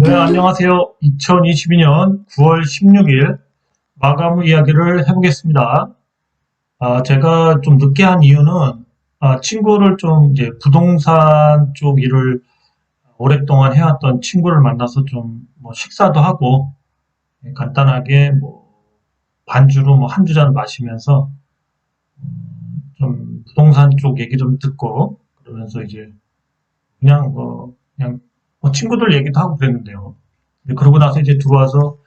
네, 안녕하세요. 2022년 9월 16일 마감 후 이야기를 해보겠습니다. 제가 좀 늦게 한 이유는 친구를 좀 이제 부동산 쪽 일을 오랫동안 해왔던 친구를 만나서 좀 뭐 식사도 하고 간단하게 뭐 반주로 뭐 한두 잔 마시면서 좀 부동산 쪽 얘기 좀 듣고 그러면서 이제 그냥 뭐 친구들 얘기도 하고 그랬는데요. 그러고 나서 이제 들어와서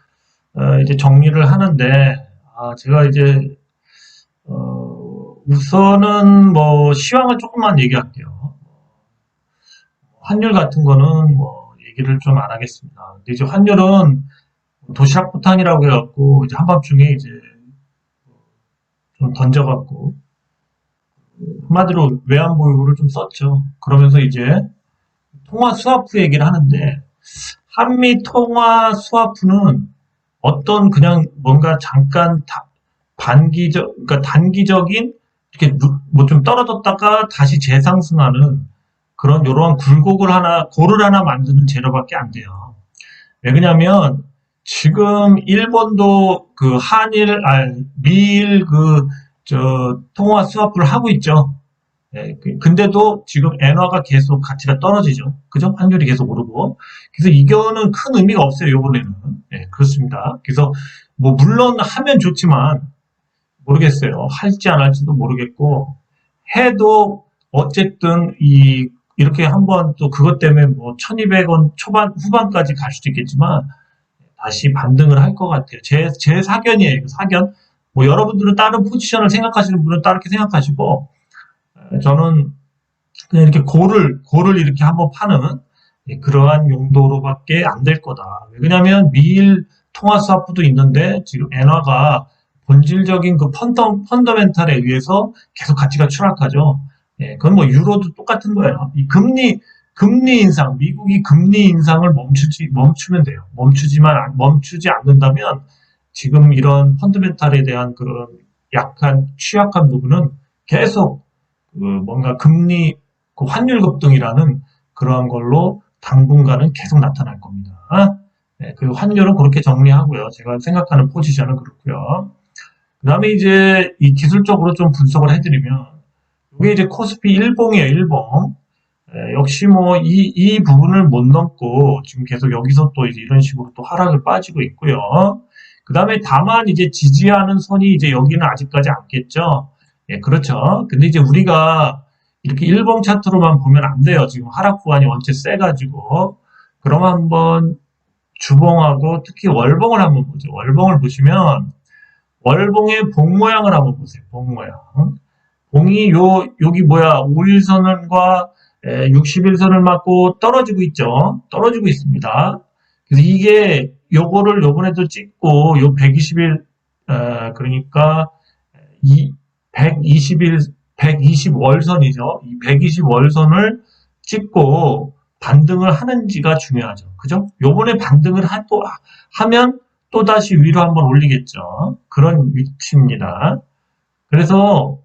이제 정리를 하는데, 제가 이제, 우선은 뭐, 시황을 조금만 얘기할게요. 환율 같은 거는 뭐, 얘기를 좀 안 하겠습니다. 근데 이제 환율은 도시락 포탄이라고 해갖고, 이제 한밤중에 이제 좀 던져갖고, 한마디로 외환보유고를 좀 썼죠. 그러면서 이제 통화 스와프 얘기를 하는데, 한미 통화 스와프는 어떤 그냥 뭔가 잠깐 그러니까 단기적인 이렇게 뭐 좀 떨어졌다가 다시 재상승하는 그런 요러한 고를 하나 만드는 재료밖에 안 돼요. 왜 그러냐면 지금 일본도 그 미일 통화 스와프를 하고 있죠. 예, 근데도 지금 엔화가 계속 가치가 떨어지죠. 그죠? 환율이 계속 오르고. 그래서 이거는 큰 의미가 없어요, 요번에는. 예, 그렇습니다. 그래서 뭐 물론 하면 좋지만 모르겠어요. 할지 안 할지도 모르겠고 해도 어쨌든 이렇게 한번 또 그것 때문에 뭐 1200원 초반 후반까지 갈 수도 있겠지만 다시 반등을 할 것 같아요. 제 사견이에요. 사견. 뭐 여러분들은 다른 포지션을 생각하시는 분은 다르게 생각하시고 저는 그냥 이렇게 고를 이렇게 한번 파는 그러한 용도로밖에 안 될 거다. 왜냐하면 미일 통화 스와프도 있는데 지금 엔화가 본질적인 그 펀더멘탈에 의해서 계속 가치가 추락하죠. 예, 그건 뭐 유로도 똑같은 거예요. 이 금리 인상, 미국이 금리 인상을 멈추면 돼요. 멈추지 않는다면 지금 이런 펀더멘탈에 대한 그런 취약한 부분은 계속 뭔가 그 환율 급등이라는 그러한 걸로 당분간은 계속 나타날 겁니다. 네, 그 환율은 그렇게 정리하고요. 제가 생각하는 포지션은 그렇고요. 그 다음에 이제 이 기술적으로 좀 분석을 해드리면 이게 이제 코스피 일봉이에요. 일봉. 역시 뭐 이 부분을 못 넘고 지금 계속 여기서 또 이제 이런 식으로 또 하락을 빠지고 있고요. 그 다음에 다만 이제 지지하는 선이 이제 여기는 아직까지 안겠죠. 예, 그렇죠. 근데 이제 우리가 이렇게 일봉 차트로만 보면 안 돼요. 지금 하락 구간이 원체 세가지고. 그럼 한번 주봉하고 특히 월봉을 한번 보죠. 월봉을 보시면 월봉의 봉 모양을 한번 보세요. 봉 모양. 봉이 여기 뭐야, 5일선과 60일선을 맞고 떨어지고 있죠. 떨어지고 있습니다. 그래서 이게 요거를 요번에도 찍고 요 120일, 그러니까 이 120일, 120월선이죠. 이 120월선을 찍고 반등을 하는지가 중요하죠. 그죠? 요번에 반등을 하면 또다시 위로 한번 올리겠죠. 그런 위치입니다. 그래서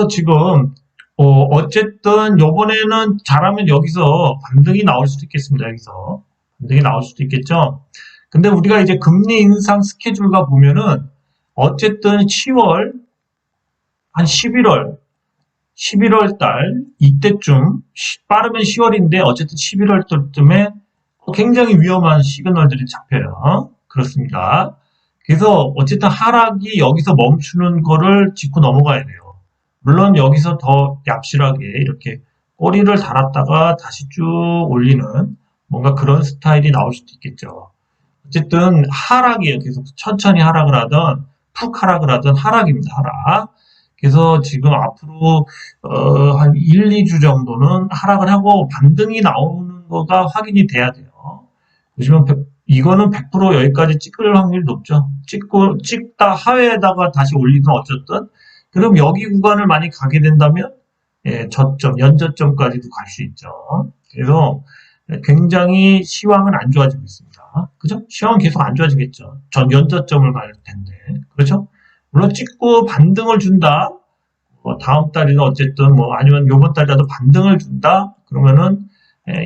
지금 어쨌든 요번에는 잘하면 여기서 반등이 나올 수도 있겠습니다. 여기서 반등이 나올 수도 있겠죠. 근데 우리가 이제 금리 인상 스케줄과 보면은 어쨌든 10월 한 11월 달 이때쯤 빠르면 10월인데 어쨌든 11월 달쯤에 굉장히 위험한 시그널들이 잡혀요. 그렇습니다. 그래서 어쨌든 하락이 여기서 멈추는 거를 짚고 넘어가야 돼요. 물론 여기서 더 얍실하게 이렇게 꼬리를 달았다가 다시 쭉 올리는 뭔가 그런 스타일이 나올 수도 있겠죠. 어쨌든 하락이에요. 계속 천천히 하락을 하든 푹 하락을 하든 하락입니다. 하락. 그래서 지금 앞으로 한 1, 2주 정도는 하락을 하고 반등이 나오는 거가 확인이 돼야 돼요. 보시면 이거는 100% 여기까지 찍을 확률이 높죠. 찍다 하회에다가 다시 올리든 어쨌든 그럼 여기 구간을 많이 가게 된다면 연저점까지도 갈 수 있죠. 그래서 굉장히 시황은 안 좋아지고 있습니다. 그죠? 시황은 계속 안 좋아지겠죠. 전 연저점을 갈 텐데. 그렇죠? 물론 찍고 반등을 준다. 다음 달이나 어쨌든 뭐 아니면 요번 달이라도 반등을 준다. 그러면은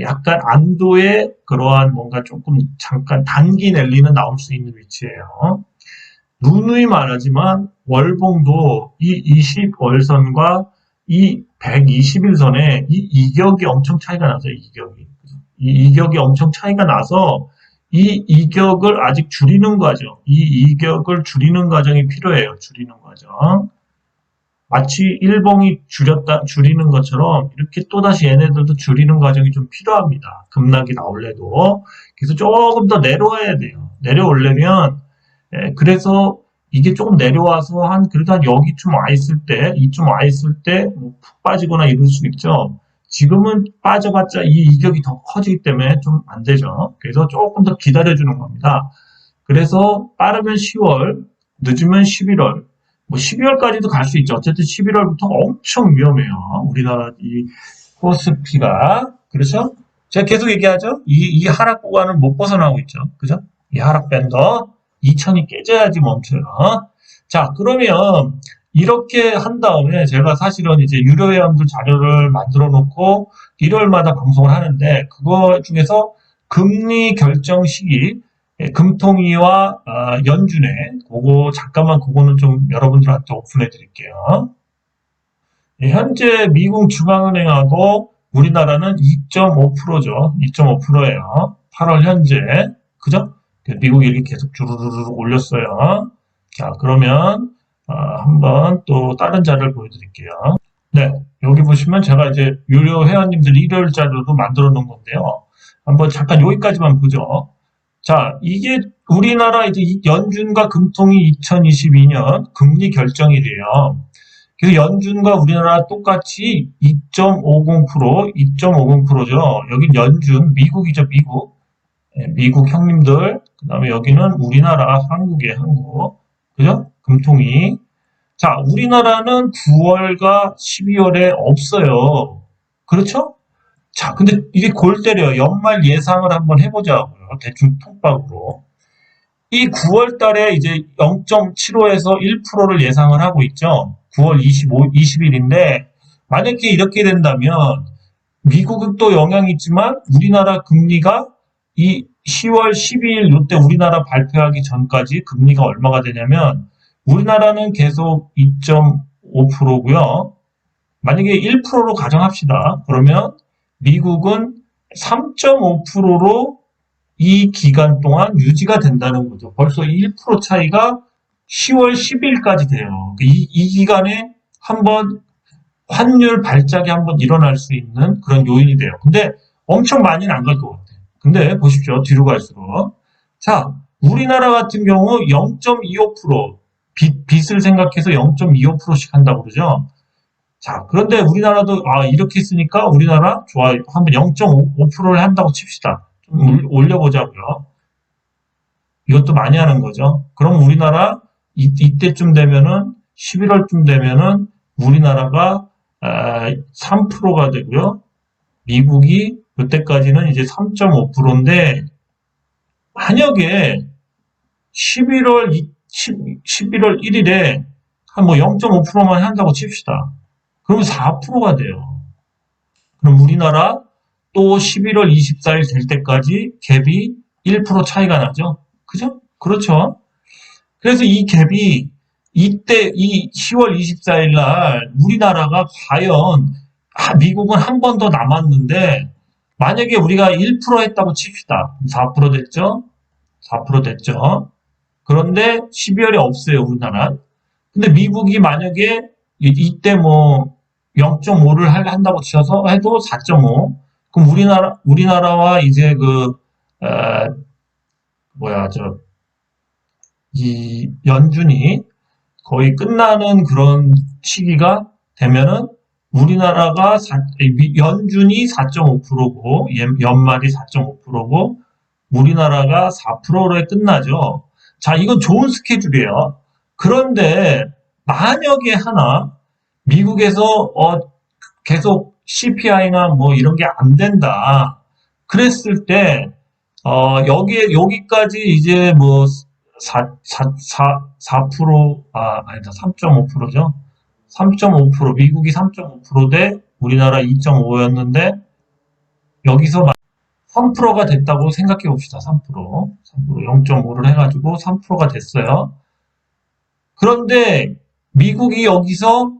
약간 안도의 그러한 뭔가 조금 잠깐 단기 랠리는 나올 수 있는 위치예요. 누누이 말하지만 월봉도 이 20월선과 이 121선에 이 이격이 엄청 차이가 나서 이 이격이 엄청 차이가 나서 이 이격을 아직 줄이는 과정, 이 이격을 줄이는 과정이 필요해요. 줄이는 과정. 마치 일봉이 줄이는 것처럼 이렇게 또다시 얘네들도 줄이는 과정이 좀 필요합니다. 급락이 나올래도. 그래서 조금 더 내려와야 돼요. 내려오려면, 그래서 이게 조금 내려와서 그래도 한 여기쯤 와 있을 때, 이쯤 와 있을 때, 뭐 푹 빠지거나 이럴 수 있죠. 지금은 빠져봤자 이 이격이 더 커지기 때문에 좀 안 되죠. 그래서 조금 더 기다려주는 겁니다. 그래서 빠르면 10월, 늦으면 11월, 뭐 12월까지도 갈 수 있죠. 어쨌든 11월부터 엄청 위험해요. 우리나라 이 코스피가. 그렇죠? 제가 계속 얘기하죠. 이 하락 구간을 못 벗어나고 있죠. 그죠? 이 하락 밴더 2000이 깨져야지 멈춰요. 자, 그러면 이렇게 한 다음에 제가 사실은 이제 유료 회원들 자료를 만들어 놓고 일요일마다 방송을 하는데 그거 중에서 금리 결정 시기 금통위와 연준회 그거 잠깐만 그거는 좀 여러분들한테 오픈해 드릴게요. 현재 미국 중앙은행하고 우리나라는 2.5%죠. 2.5%예요. 8월 현재. 그죠? 미국이 이렇게 계속 주르르르 올렸어요. 자, 그러면 한번 또 다른 자료를 보여드릴게요. 네, 여기 보시면 제가 이제 유료 회원님들 일요일 자료도 만들어 놓은 건데요. 한번 잠깐 여기까지만 보죠. 자, 이게 우리나라 이제 연준과 금통위 2022년 금리 결정일이에요. 그래서 연준과 우리나라 똑같이 2.50%, 2.50%죠. 여긴 연준, 미국이죠, 미국. 미국 형님들. 그 다음에 여기는 우리나라, 한국의 한국. 그죠? 금통위. 자, 우리나라는 9월과 12월에 없어요. 그렇죠? 자, 근데 이게 골 때려요. 연말 예상을 한번 해보자고요. 대충 톡박으로. 이 9월 달에 이제 0.75에서 1%를 예상을 하고 있죠. 9월 20일인데, 만약에 이렇게 된다면, 미국은 또 영향이 있지만, 우리나라 금리가 이 10월 12일 이때 우리나라 발표하기 전까지 금리가 얼마가 되냐면, 우리나라는 계속 2.5%고요. 만약에 1%로 가정합시다. 그러면 미국은 3.5%로 이 기간 동안 유지가 된다는 거죠. 벌써 1% 차이가 10월 10일까지 돼요. 이 기간에 한번 환율 발작이 한번 일어날 수 있는 그런 요인이 돼요. 근데 엄청 많이는 안 갈 것 같아요. 근데 보십시오. 뒤로 갈수록. 자, 우리나라 같은 경우 0.25% 빚을 생각해서 0.25%씩 한다고 그러죠. 자, 그런데 우리나라도 이렇게 했으니까 우리나라 좋아요. 한번 0.5%를 한다고 칩시다. 좀 올려보자고요. 이것도 많이 하는 거죠. 그럼 우리나라 이때쯤 되면은 11월쯤 되면은 우리나라가 3%가 되고요. 미국이 그때까지는 이제 3.5%인데 만약에 11월 1일에 한 뭐 0.5%만 한다고 칩시다. 그럼 4%가 돼요. 그럼 우리나라 또 11월 24일 될 때까지 갭이 1% 차이가 나죠? 그죠? 그렇죠. 그래서 이 갭이 이때 이 10월 24일 날 우리나라가 과연 미국은 한 번 더 남았는데 만약에 우리가 1% 했다고 칩시다. 4% 됐죠? 4% 됐죠? 그런데 12월에 없어요, 우리나라. 근데 미국이 만약에 이때 뭐 0.5를 한다고 치어서 해도 4.5. 그럼 우리나라와 이제 뭐야, 이 연준이 거의 끝나는 그런 시기가 되면은 우리나라가 연준이 4.5%고, 연말이 4.5%고, 우리나라가 4%에 끝나죠. 자, 이건 좋은 스케줄이에요. 그런데 만약에 하나 미국에서 계속 CPI나 뭐 이런 게 안 된다. 그랬을 때 여기까지 이제 뭐 4%, 아니다, 3.5%죠. 3.5%, 미국이 3.5%대 우리나라 2.5였는데 여기서 3%가 됐다고 생각해 봅시다. 3%. 0.5를 해가지고 3%가 됐어요. 그런데 미국이 여기서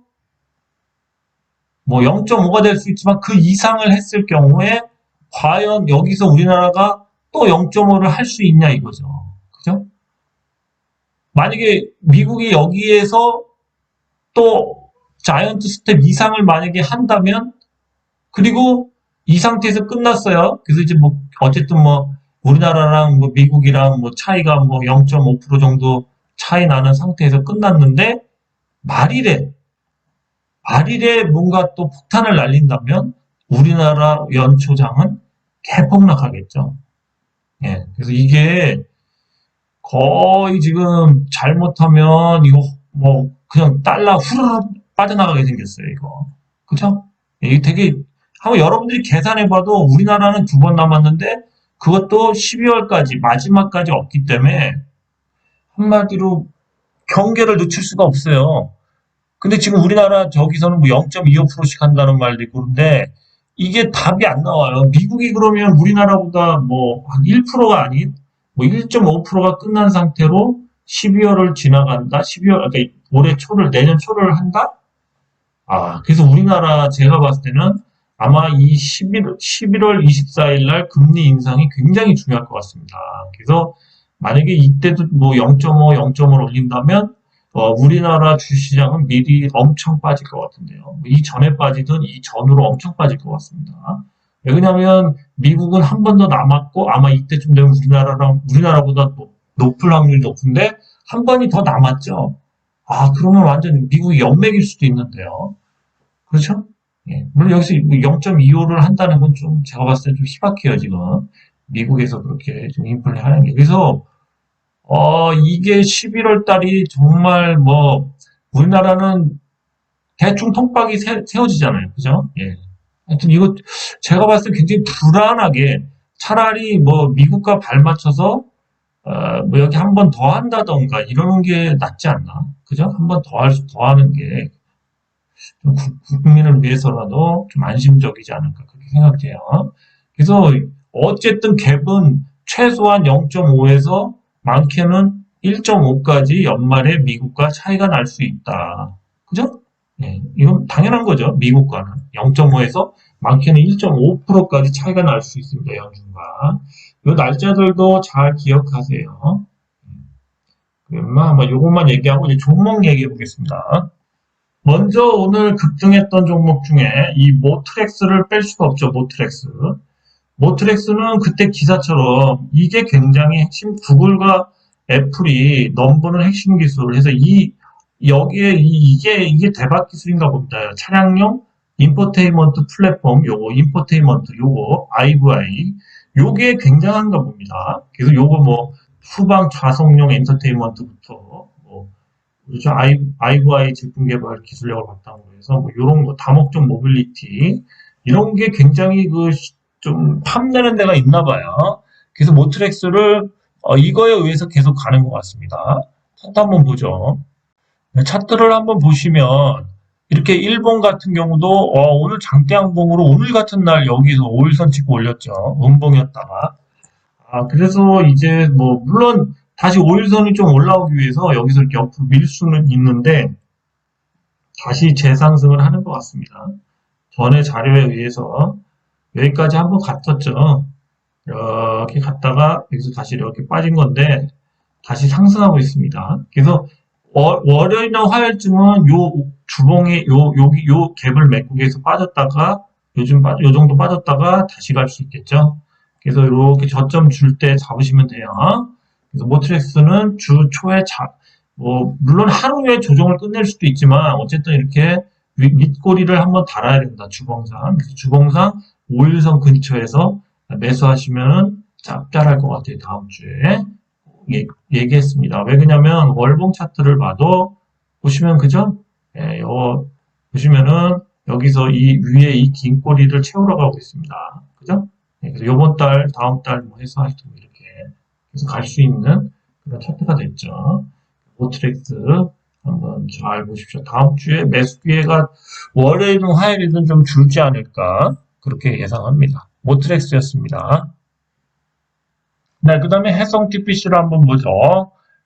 뭐 0.5가 될 수 있지만 그 이상을 했을 경우에 과연 여기서 우리나라가 또 0.5를 할 수 있냐 이거죠. 그죠? 만약에 미국이 여기에서 또 자이언트 스텝 이상을 만약에 한다면 그리고 이 상태에서 끝났어요. 그래서 이제 뭐 어쨌든 뭐 우리나라랑 뭐 미국이랑 뭐 차이가 뭐 0.5% 정도 차이 나는 상태에서 끝났는데 말일에 뭔가 또 폭탄을 날린다면 우리나라 연초장은 개폭락하겠죠. 예, 그래서 이게 거의 지금 잘못하면 이거 뭐 그냥 달러 후루룩 빠져나가게 생겼어요, 이거. 그죠? 이게 되게 한번 여러분들이 계산해봐도 우리나라는 2번 남았는데 그것도 12월까지 마지막까지 없기 때문에 한마디로 경계를 늦출 수가 없어요. 근데 지금 우리나라 저기서는 뭐 0.25%씩 한다는 말도 있고 그런데 이게 답이 안 나와요. 미국이 그러면 우리나라보다 뭐 한 1%가 아닌 뭐 1.5%가 끝난 상태로 12월을 지나간다? 12월, 그러니까 올해 초를, 내년 초를 한다? 아, 그래서 우리나라 제가 봤을 때는 아마 이 11월 24일 날 금리 인상이 굉장히 중요할 것 같습니다. 그래서 만약에 이때도 뭐 0.5, 0.5를 올린다면 우리나라 주시장은 미리 엄청 빠질 것 같은데요. 이 전에 빠지든 이 전으로 엄청 빠질 것 같습니다. 왜냐하면 미국은 한 번 더 남았고 아마 이때쯤 되면 우리나라보다 높을 확률이 높은데 한 번이 더 남았죠. 아, 그러면 완전 미국이 연맥일 수도 있는데요. 그렇죠? 예. 물론 여기서 0.25를 한다는 건 좀 제가 봤을 때 좀 희박해요, 지금. 미국에서 그렇게 좀 인플레 하는 게. 그래서, 이게 11월 달이 정말 뭐, 우리나라는 대충 통박이 세워지잖아요. 그죠? 예. 하여튼 이거 제가 봤을 때 굉장히 불안하게 차라리 뭐 미국과 발맞춰서 뭐 여기 한 번 더 한다던가 이러는 게 낫지 않나? 그죠? 한 번 더 하는 게 좀 국민을 위해서라도 좀 안심적이지 않을까 그렇게 생각해요. 그래서 어쨌든 갭은 최소한 0.5에서 많게는 1.5까지 연말에 미국과 차이가 날 수 있다. 그죠? 네, 이건 당연한 거죠. 미국과는 0.5에서 많게는 1.5%까지 차이가 날 수 있습니다. 연준과. 이 날짜들도 잘 기억하세요. 그러면 한번 요것만 얘기하고 이제 종목 얘기해 보겠습니다. 먼저 오늘 급등했던 종목 중에 이 모트렉스를 뺄 수가 없죠. 모트렉스. 모트렉스는 그때 기사처럼 이게 굉장히 핵심 구글과 애플이 넘보는 핵심 기술을 해서 여기에 이게 대박 기술인가 봅니다. 차량용 인포테인먼트 플랫폼 요거 인포테인먼트 요거 IVI 요게 굉장한가 봅니다. 그래서 요거 뭐 후방 좌석용 엔터테인먼트부터 그렇죠. 아이브아이 제품 개발 기술력을 바탕으로 해서 뭐 이런 거 다목적 모빌리티 이런 게 굉장히 그 좀 탐내는 데가 있나 봐요. 그래서 모트렉스를 이거에 의해서 계속 가는 것 같습니다. 차트 한번 보죠. 네, 차트를 한번 보시면 이렇게 일본 같은 경우도 오늘 장대양봉으로 오늘 같은 날 여기서 5일선 찍고 올렸죠. 음봉이었다가 그래서 이제 뭐 물론 다시 5일선이 좀 올라오기 위해서 여기서 이렇게 옆으로 밀 수는 있는데 다시 재상승을 하는 것 같습니다. 전에 자료에 의해서 여기까지 한번 갔었죠. 이렇게 갔다가 여기서 다시 이렇게 빠진 건데 다시 상승하고 있습니다. 그래서 월요일이나 화요일쯤은 요 주봉이 요 갭을 메꾸기 위해서 빠졌다가 요 정도 빠졌다가 다시 갈 수 있겠죠. 그래서 이렇게 저점 줄 때 잡으시면 돼요. 그래서 모트렉스는 주 초에 물론 하루에 조정을 끝낼 수도 있지만 어쨌든 이렇게 밑꼬리를 한번 달아야 된다. 주봉상. 그래서 주봉상 5일선 근처에서 매수하시면 짭짤할 것 같아요. 다음 주에. 얘기했습니다. 왜 그러냐면 월봉 차트를 봐도 보시면 그죠? 예, 보시면은 여기서 이 위에 이 긴 꼬리를 채우러 가고 있습니다. 그죠? 예, 그래서 요번 달, 다음 달 뭐 해서 하여튼 이렇게 계속 갈 수 있는 그런 차트가 됐죠. 모트렉스 한번 잘 보십시오. 다음 주에 매수 기회가 월요일이든 화요일이든 좀 줄지 않을까 그렇게 예상합니다. 모트렉스였습니다. 네, 그 다음에 해성 TPC를 한번 보죠.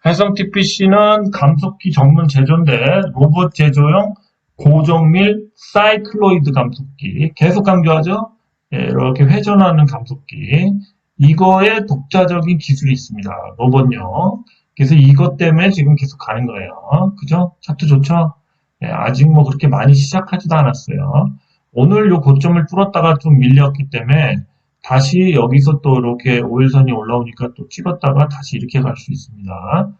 해성 TPC는 감속기 전문 제조인데 로봇 제조용 고정밀 사이클로이드 감속기. 계속 강조하죠? 예, 이렇게 회전하는 감속기. 이거에 독자적인 기술이 있습니다. 로봇용. 그래서 이것 때문에 지금 계속 가는 거예요. 그죠? 차트 좋죠? 예, 아직 뭐 그렇게 많이 시작하지도 않았어요. 오늘 요 고점을 뚫었다가 좀 밀렸기 때문에 다시 여기서 또 이렇게 5일선이 올라오니까 또 찍었다가 다시 이렇게 갈 수 있습니다.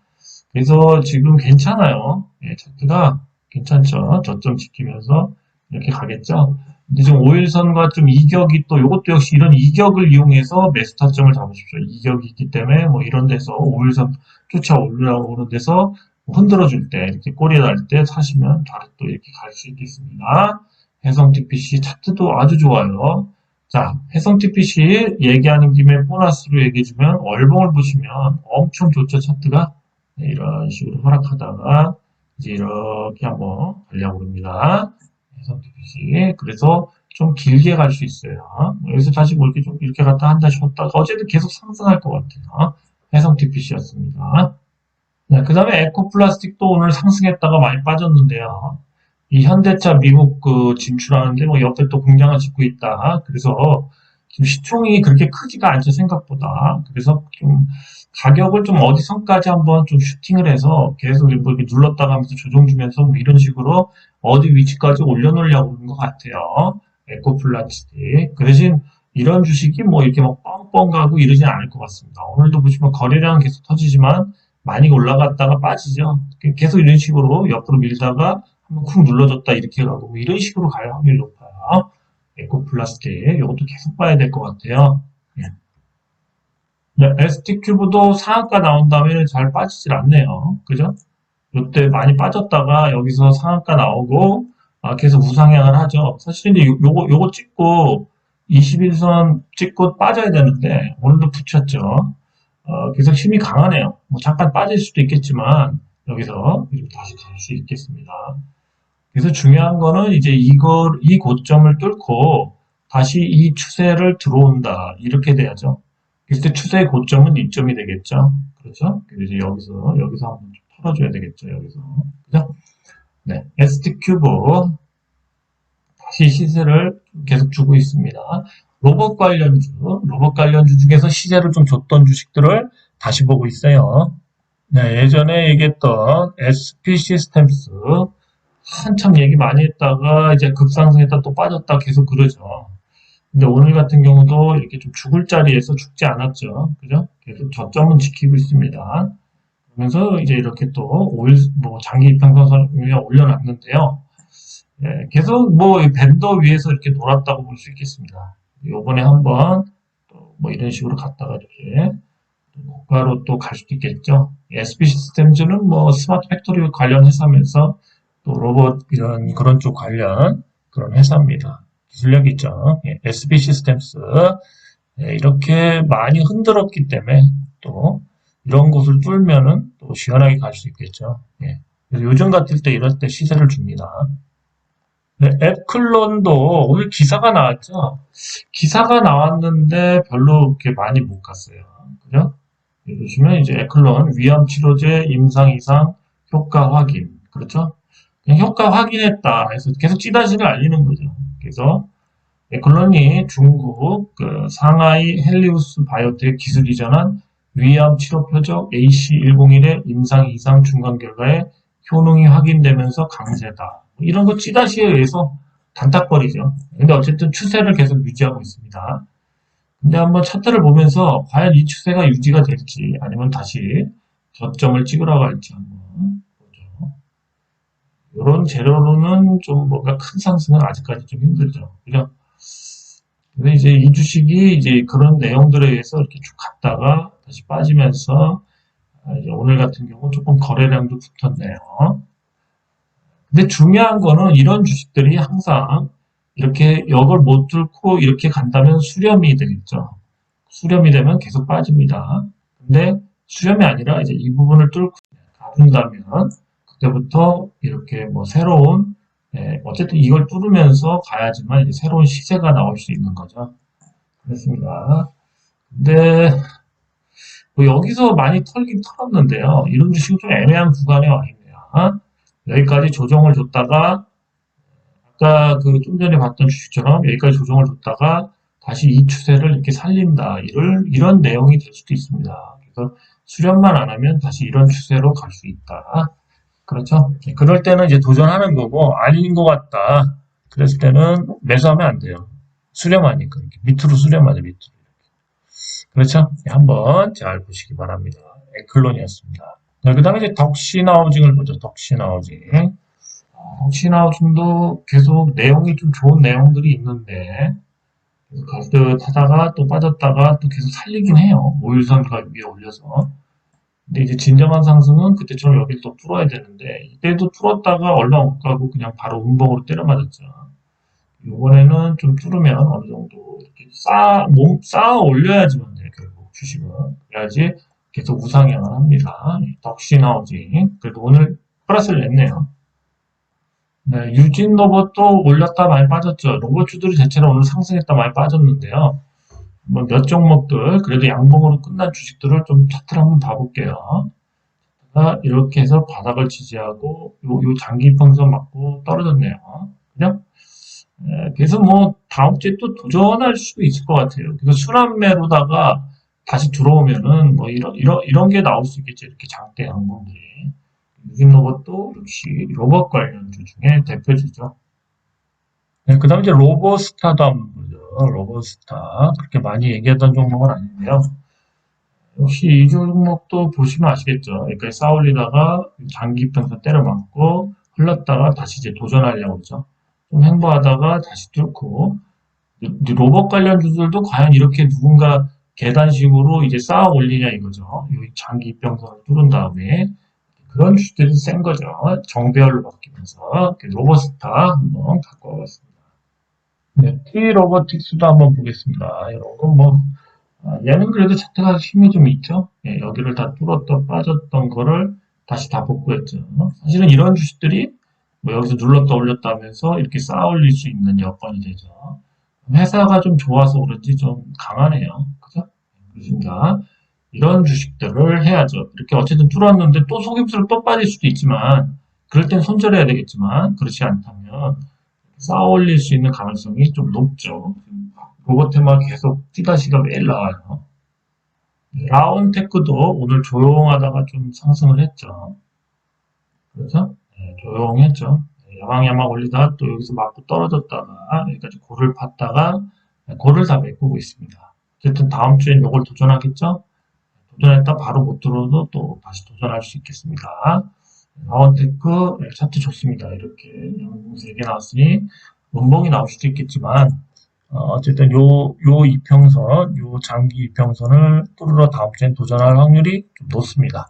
그래서 지금 괜찮아요. 예, 차트가 괜찮죠. 저점 지키면서 이렇게 가겠죠. 근데 지금 5일선과 좀 이격이 또 이것도 역시 이런 이격을 이용해서 매수 타점을 잡으십시오. 이격이 있기 때문에 뭐 이런 데서 5일선 쫓아 올라오는 데서 흔들어 줄 때 이렇게 꼬리 날 때 사시면 바로 또 이렇게 갈 수 있겠습니다. 해성 TPC 차트도 아주 좋아요. 자, 해성 TPC 얘기하는 김에 보너스로 얘기해주면 월봉을 보시면 엄청 좋죠, 차트가. 네, 이런 식으로 하락하다가 이제 이렇게 한번 가려고 합니다. 해성 TPC. 그래서 좀 길게 갈 수 있어요. 여기서 다시 뭐 이렇게 좀 이렇게 갔다 한 달 쉬었다가 어제도 계속 상승할 것 같아요. 해성 TPC였습니다. 네, 그 다음에 에코플라스틱도 오늘 상승했다가 많이 빠졌는데요. 이 현대차 미국 그 진출하는데 뭐 옆에 또 공장을 짓고 있다. 그래서 지금 시총이 그렇게 크지가 않죠, 생각보다. 그래서 좀 가격을 좀 어디선까지 한번 좀 슈팅을 해서 계속 뭐 이렇게 눌렀다가 하면서 조정 주면서 뭐 이런 식으로 어디 위치까지 올려놓으려고 하는 것 같아요. 에코플라스틱. 그 대신 이런 주식이 뭐 이렇게 막 뻥뻥 가고 이러진 않을 것 같습니다. 오늘도 보시면 거래량은 계속 터지지만 많이 올라갔다가 빠지죠. 계속 이런 식으로 옆으로 밀다가 한번 쿵 눌러줬다 이렇게 가고 뭐 이런 식으로 갈 확률이 높아요. 에코플라스틱 이것도 계속 봐야 될 것 같아요. 예. 네, ST큐브도 상한가 나온 다음에 잘 빠지질 않네요. 그죠? 이때 많이 빠졌다가 여기서 상한가 나오고 계속 우상향을 하죠. 사실 이제 요거 찍고 21선 찍고 빠져야 되는데 오늘도 붙였죠. 계속 힘이 강하네요. 뭐 잠깐 빠질 수도 있겠지만 여기서 다시 갈 수 있겠습니다. 그래서 중요한 거는 이제 이 고점을 뚫고 다시 이 추세를 들어온다. 이렇게 돼야죠. 그때 추세의 고점은 이점이 되겠죠. 그렇죠? 그래서 여기서 한번 좀 털어줘야 되겠죠. 여기서. 그죠? 네. ST큐브 다시 시세를 계속 주고 있습니다. 로봇 관련주 중에서 시세를 좀 줬던 주식들을 다시 보고 있어요. 네, 예전에 얘기했던 SP 시스템스 한참 얘기 많이 했다가 이제 급상승했다 또 빠졌다 계속 그러죠. 근데 오늘 같은 경우도 이렇게 좀 죽을 자리에서 죽지 않았죠. 그죠? 계속 저점은 지키고 있습니다. 그러면서 이제 이렇게 또 뭐 장기 이평선 위에 올려놨는데요. 예, 계속 뭐 밴더 위에서 이렇게 돌았다고 볼 수 있겠습니다. 요번에 한번 또 뭐 이런 식으로 갔다가 이렇게 고가로 또 갈 수도 있겠죠. SB 시스템즈는 뭐 스마트 팩토리 관련 회사면서 또 로봇 이런 그런 쪽 관련 그런 회사입니다. 기술력 있죠. 예, SB 시스템스 예, 이렇게 많이 흔들었기 때문에 또 이런 곳을 뚫면은 또 시원하게 갈 수 있겠죠. 예. 그래서 요즘 같을 때 이럴 때 시세를 줍니다. 네, 앱클론도 오늘 기사가 나왔죠. 기사가 나왔는데 별로 그렇게 많이 못 갔어요. 그죠? 여기 보시면 이제 앱클론 위암 치료제 임상 이상 효과 확인. 그렇죠? 그냥 효과 확인했다 해서 계속 찌다시를 알리는 거죠. 그래서 앱클론이 중국 그 상하이 헬리우스 바이오텍 기술 이전한 위암 치료 표적 AC101의 임상 이상 중간 결과에 효능이 확인되면서 강세다. 이런 거 찌다시에 의해서 단탁거리죠. 근데 어쨌든 추세를 계속 유지하고 있습니다. 근데 한번 차트를 보면서 과연 이 추세가 유지가 될지 아니면 다시 저점을 찍으러 갈지 한번 보죠. 이런 재료로는 좀 뭔가 큰 상승은 아직까지 좀 힘들죠. 그죠? 근데 이제 이 주식이 이제 그런 내용들에 의해서 이렇게 쭉 갔다가 다시 빠지면서 이제 오늘 같은 경우 조금 거래량도 붙었네요. 근데 중요한 거는 이런 주식들이 항상 이렇게 역을 못 뚫고 이렇게 간다면 수렴이 되겠죠. 수렴이 되면 계속 빠집니다. 근데 수렴이 아니라 이제 이 부분을 뚫고 가본다면 그때부터 이렇게 뭐 새로운 어쨌든 이걸 뚫으면서 가야지만 이제 새로운 시세가 나올 수 있는 거죠. 그렇습니다. 근데 뭐 여기서 많이 털긴 털었는데요. 이런 주식은 좀 애매한 구간에 와 있네요. 여기까지 조정을 줬다가 아까 그 좀 전에 봤던 주식처럼 여기까지 조정을 줬다가 다시 이 추세를 이렇게 살린다. 이런 내용이 될 수도 있습니다. 그래서 수렴만 안 하면 다시 이런 추세로 갈 수 있다. 그렇죠? 그럴 때는 이제 도전하는 거고 아닌 것 같다. 그랬을 때는 매수하면 안 돼요. 수렴하니까 이렇게 밑으로 수렴하죠. 밑으로. 그렇죠? 한번 잘 보시기 바랍니다. 에클론이었습니다. 네, 그 다음에 이제 덕신하우징을 보죠. 덕신하우징. 덕신하우징도 계속 내용이 좀 좋은 내용들이 있는데 계속 가듯하다가 또 빠졌다가 또 계속 살리긴 해요. 5일선 위에 올려서. 근데 이제 진정한 상승은 그때처럼 여기를 또 뚫어야 되는데 이때도 뚫었다가 얼마 못 가고 그냥 바로 음봉으로 때려 맞았죠. 이번에는 좀 뚫으면 어느 정도 이렇게 쌓아 올려야지만 돼요, 결국 주식은. 그래야지 계속 우상향을 합니다. 덕신하우징. 그래도 오늘 플러스를 냈네요. 네, 유진 로봇도 올렸다 많이 빠졌죠. 로봇주들이 대체로 오늘 상승했다 많이 빠졌는데요. 뭐 몇 종목들, 그래도 양봉으로 끝난 주식들을 좀 차트를 한번 봐볼게요. 이렇게 해서 바닥을 지지하고, 요 장기 평선 맞고 떨어졌네요. 그죠? 그래서 뭐 다음 주에 또 도전할 수도 있을 것 같아요. 그래서 순환매로다가 다시 들어오면은 뭐 이런 게 나올 수 있겠죠. 이렇게 장대 양봉들이. 유진 로봇도 역시 로봇 관련주 중에 대표주죠. 네, 그 다음에 이제 로보스타도 한번 보죠. 로보스타. 그렇게 많이 얘기하던 종목은 아닌데요. 역시 이 종목도 보시면 아시겠죠. 그러니까 쌓올리다가 장기 평선 때려맞고 흘렀다가 다시 이제 도전하려고 그러죠. 좀 횡보하다가 다시 뚫고 로봇 관련 주들도 과연 이렇게 누군가 계단식으로 이제 쌓아 올리냐 이거죠. 이 장기 입병선을 뚫은 다음에 그런 주들이 센 거죠. 정배열로 바뀌면서 로봇스타 한번 갖고 와봤습니다. 네, T 로보틱스도 한번 보겠습니다. 이런 건 뭐, 얘는 그래도 차트가 힘이 좀 있죠. 예, 여기를 다 뚫었던 빠졌던 거를 다시 다 복구했죠. 사실은 이런 주식들이 뭐 여기서 눌렀다 올렸다 하면서 이렇게 쌓아 올릴 수 있는 여건이 되죠. 회사가 좀 좋아서 그런지 좀 강하네요. 그죠? 그렇습니다. 이런 주식들을 해야죠. 이렇게 어쨌든 뚫었는데 또 속임수로 또 빠질 수도 있지만, 그럴 땐 손절해야 되겠지만, 그렇지 않다면, 쌓아 올릴 수 있는 가능성이 좀 높죠. 로버테마 계속 찌다시가 매일 나와요. 라운테크도 오늘 조용하다가 좀 상승을 했죠. 그래서 조용했죠. 야망야망 올리다가 또 여기서 맞고 떨어졌다가 여기까지 고를 팠다가 고를 다 메꾸고 있습니다. 어쨌든 다음 주엔 이걸 도전하겠죠? 도전했다 바로 못 들어도 또 다시 도전할 수 있겠습니다. 라운테크 차트 좋습니다. 이렇게 양봉 3개 나왔으니 원봉이 나올 수도 있겠지만 어쨌든 요 이평선, 요 장기 이평선을 뚫으러 다음 주엔 도전할 확률이 좀 높습니다.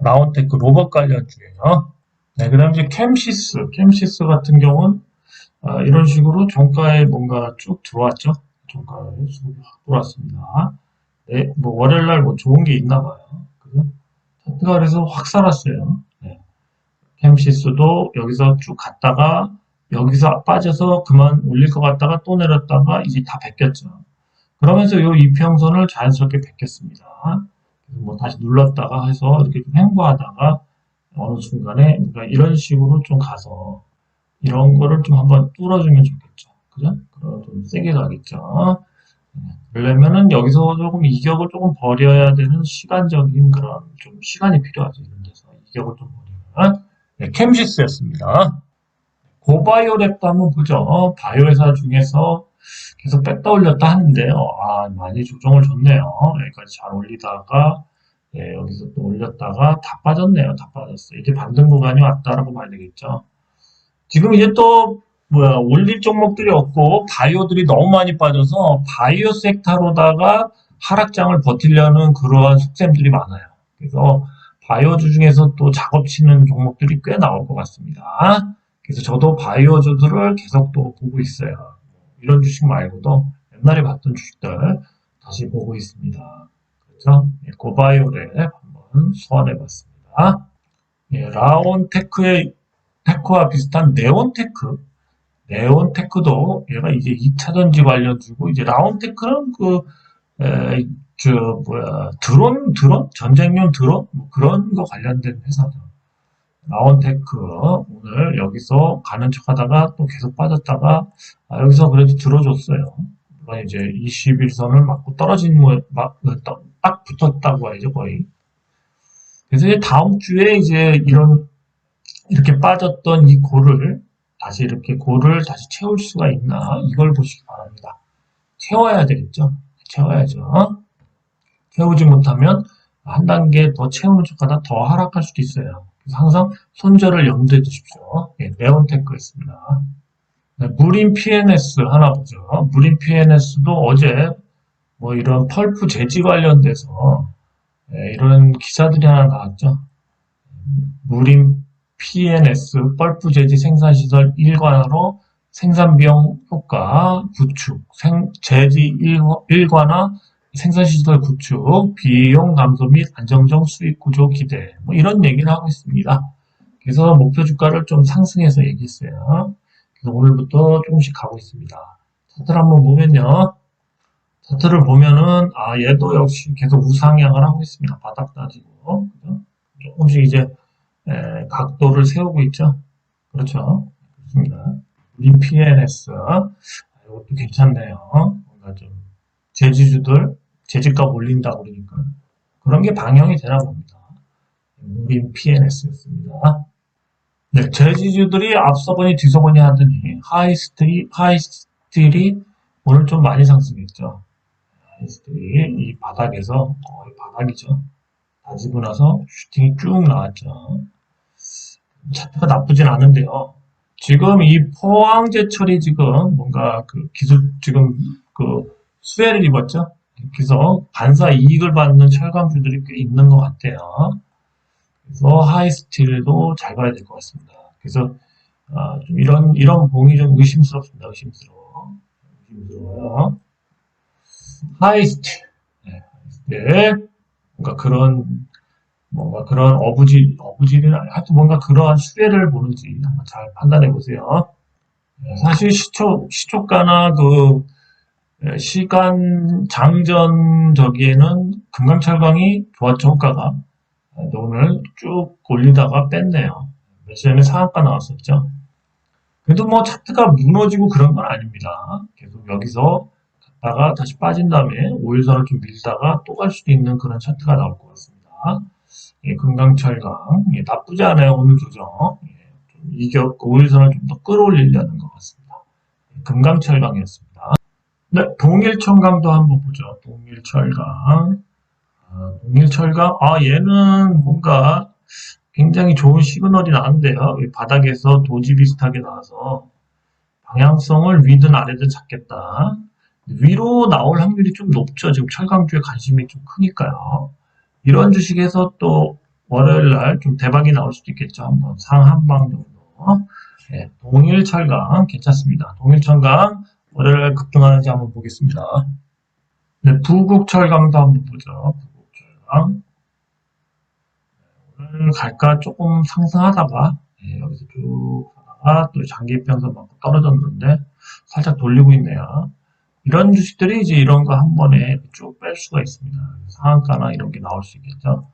라운테크 로봇 관련주예요. 네, 그 다음 이제 캠시스 같은 경우는 이런 식으로 종가에 뭔가 쭉 들어왔죠. 종가에 쭉 들어왔습니다. 네, 뭐 월요일날 뭐 좋은 게 있나 봐요. 그죠? 차트가 그래서 확 살았어요. 네. 캠시스도 여기서 쭉 갔다가 여기서 빠져서 그만 올릴 것 같다가 또 내렸다가 이제 다 베꼈죠. 그러면서 이 이평선을 자연스럽게 베꼈습니다. 뭐 다시 눌렀다가 해서 이렇게 좀 횡보하다가 어느 순간에 뭔가 이런 식으로 좀 가서 이런 거를 좀 한번 뚫어주면 좋겠죠. 그죠? 그럼 좀 세게 가겠죠. 그러려면은 여기서 조금 이격을 조금 버려야 되는 시간적인 그런 좀 시간이 필요하죠. 이런 데서 이격을 좀 버리면. 네, 캠시스였습니다. 고바이오랩도 한번 보죠. 바이오 회사 중에서 계속 뺐다 올렸다 하는데요. 많이 조정을 줬네요. 여기까지 잘 올리다가 여기서 또 올렸다가 다 빠졌네요. 다 빠졌어요. 이제 반등 구간이 왔다라고 봐야 되겠죠. 지금 이제 또 뭐야 올릴 종목들이 없고 바이오들이 너무 많이 빠져서 바이오 섹터로다가 하락장을 버티려는 그러한 속셈들이 많아요. 그래서 바이오주 중에서 또 작업 치는 종목들이 꽤 나올 것 같습니다. 그래서 저도 바이오주들을 계속 또 보고 있어요. 이런 주식 말고도 옛날에 봤던 주식들 다시 보고 있습니다. 그래서 고바이오랩 한번 소환해 봤습니다. 라온테크의 테크와 비슷한 네온테크. 네온테크도 얘가 이제 2차 전지 관련주고, 이제 라온테크는 에, 드론? 전쟁용 드론? 뭐 그런 거 관련된 회사죠. 라온테크, 오늘 여기서 가는 척 하다가 또 계속 빠졌다가, 여기서 그래도 들어줬어요. 물론 이제 21선을 맞고 떨어진, 딱 붙었다고 하죠, 거의. 그래서 이제 다음 주에 이제 이렇게 빠졌던 이 골을 다시 이렇게 골을 다시 채울 수가 있나, 이걸 보시기 바랍니다. 채워야 되겠죠? 채워야죠. 채우지 못하면 한 단계 더 채우는 척하다 더 하락할 수도 있어요. 그래서 항상 손절을 염두에 두십시오. 예, 네온테크였습니다. 네, 무림 PNS 하나 보죠. 무림 PNS도 어제 뭐 이런 펄프 재지 관련돼서 이런 기사들이 하나 나왔죠. 무림 PNS 펄프 재지 생산시설 일관화로 생산비용 효과 구축, 재지 일관화 생산시설 구축, 비용 감소 및 안정적 수익 구조 기대, 뭐 이런 얘기를 하고 있습니다. 그래서 목표 주가를 좀 상승해서 얘기했어요. 그래서 오늘부터 조금씩 가고 있습니다. 차트를 한번 보면요. 차트를 보면은, 얘도 역시 계속 우상향을 하고 있습니다. 바닥 따지고. 그죠? 조금씩 이제, 각도를 세우고 있죠. 그렇죠. 그렇습니다. 린 PNS. 이것도 괜찮네요. 뭔가 좀, 제지주들, 제지값 올린다 그러니까. 그런 게 방영이 되나 봅니다. 린 PNS였습니다. 네, 제지주들이 앞서거니 뒤서거니 하더니 하이스틸이 오늘 좀 많이 상승했죠. 하이스틸이 이 바닥에서 거의 바닥이죠. 다지고 나서 슈팅이 쭉 나왔죠. 차트가 나쁘진 않은데요. 지금 이 포항제철이 지금 뭔가 그 기술 지금 그 수혜를 입었죠. 그래서 반사 이익을 받는 철강주들이 꽤 있는 것 같아요. 그래서 하이스틸도 잘 봐야 될 것 같습니다. 그래서 좀 이런 봉이 좀 의심스럽습니다. 의심스러워요. 하이스틸, 네, 하이스틸. 뭔가 그런 어부지는 하여튼 뭔가 그러한 수혜를 보는지 한번 잘 판단해 보세요. 사실 시초가나 시간 장전 저기에는 금강철강이 좋았죠, 호가가. 오늘 쭉 올리다가 뺐네요. 며칠 전에 상한가 나왔었죠. 그래도 뭐 차트가 무너지고 그런 건 아닙니다. 계속 여기서 갔다가 다시 빠진 다음에 5일선을 좀 밀다가 또 갈 수도 있는 그런 차트가 나올 것 같습니다. 예, 금강철강. 예, 나쁘지 않아요, 오늘 조정. 예, 좀 이격 5일선을 좀 더 끌어올리려는 것 같습니다. 예, 금강철강이었습니다. 네, 동일청강도 한번 보죠. 동일철강. 동일철강. 얘는 뭔가 굉장히 좋은 시그널이 나는데요. 바닥에서 도지 비슷하게 나와서 방향성을 위든 아래든 잡겠다. 위로 나올 확률이 좀 높죠. 지금 철강주에 관심이 좀 크니까요. 이런 주식에서 또 월요일 날 좀 대박이 나올 수도 있겠죠. 한번 상한방 정도. 네, 동일철강 괜찮습니다. 동일철강 월요일 날 급등하는지 한번 보겠습니다. 네, 부국철강도 한번 보죠. 부국철강. 오늘 갈까 조금 상승하다가 여기서 쭉 하다가 또 장기평선 맞고 떨어졌는데 살짝 돌리고 있네요. 이런 주식들이 이제 이런 거 한 번에 쭉 뺄 수가 있습니다. 상한가나 이런 게 나올 수 있겠죠.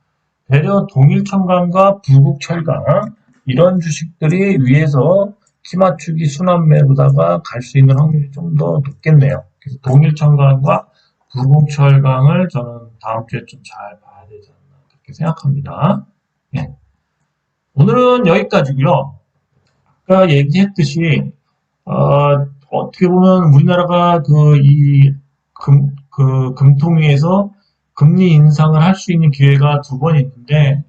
대려 동일청강과 부국철강 이런 주식들이 위에서 키 맞추기 순환매로다가 갈 수 있는 확률이 좀 더 높겠네요. 그래서 동일청강과 부국철강을 저는 다음 주에 좀 잘 봐야 되지 않나 그렇게 생각합니다. 예. 오늘은 여기까지고요. 아까 얘기했듯이 어떻게 보면 우리나라가 금통위에서 금리 인상을 할 수 있는 기회가 두 번 있는데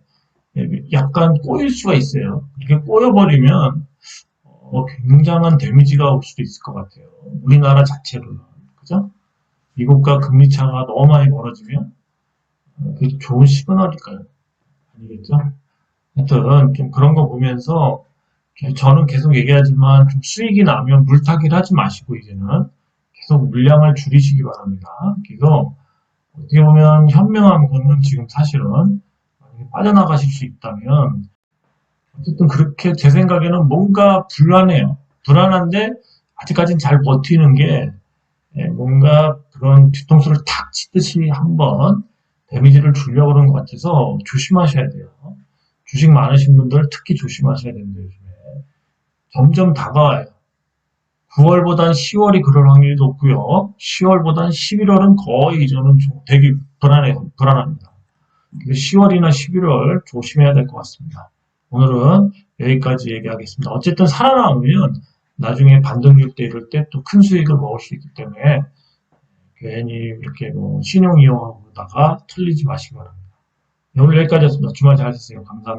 약간 꼬일 수가 있어요. 이게 꼬여버리면 굉장한 데미지가 올 수도 있을 것 같아요. 우리나라 자체로는 그죠? 미국과 금리 차가 너무 많이 벌어지면 그게 좋은 시그널일까요? 아니겠죠? 하여튼 좀 그런 거 보면서 저는 계속 얘기하지만 좀 수익이 나면 물타기를 하지 마시고 이제는 계속 물량을 줄이시기 바랍니다. 그래서 어떻게 보면 현명한 거는 지금 사실은 빠져나가실 수 있다면 어쨌든 그렇게 제 생각에는 뭔가 불안해요. 불안한데 아직까지는 잘 버티는 게 뭔가 그런 뒤통수를 탁 치듯이 한번 데미지를 주려고 그러는 것 같아서 조심하셔야 돼요. 주식 많으신 분들 특히 조심하셔야 됩니다. 요즘에. 점점 다가와요. 9월보단 10월이 그럴 확률이 높고요. 10월보단 11월은 거의 저는 되게 불안합니다. 10월이나 11월 조심해야 될 것 같습니다. 오늘은 여기까지 얘기하겠습니다. 어쨌든 살아남으면 나중에 반등 줄 때 이럴 때 또 큰 수익을 먹을 수 있기 때문에 괜히 이렇게 뭐 신용 이용하다가 털리지 마시기 바랍니다. 오늘 여기까지였습니다. 주말 잘 되세요. 감사합니다.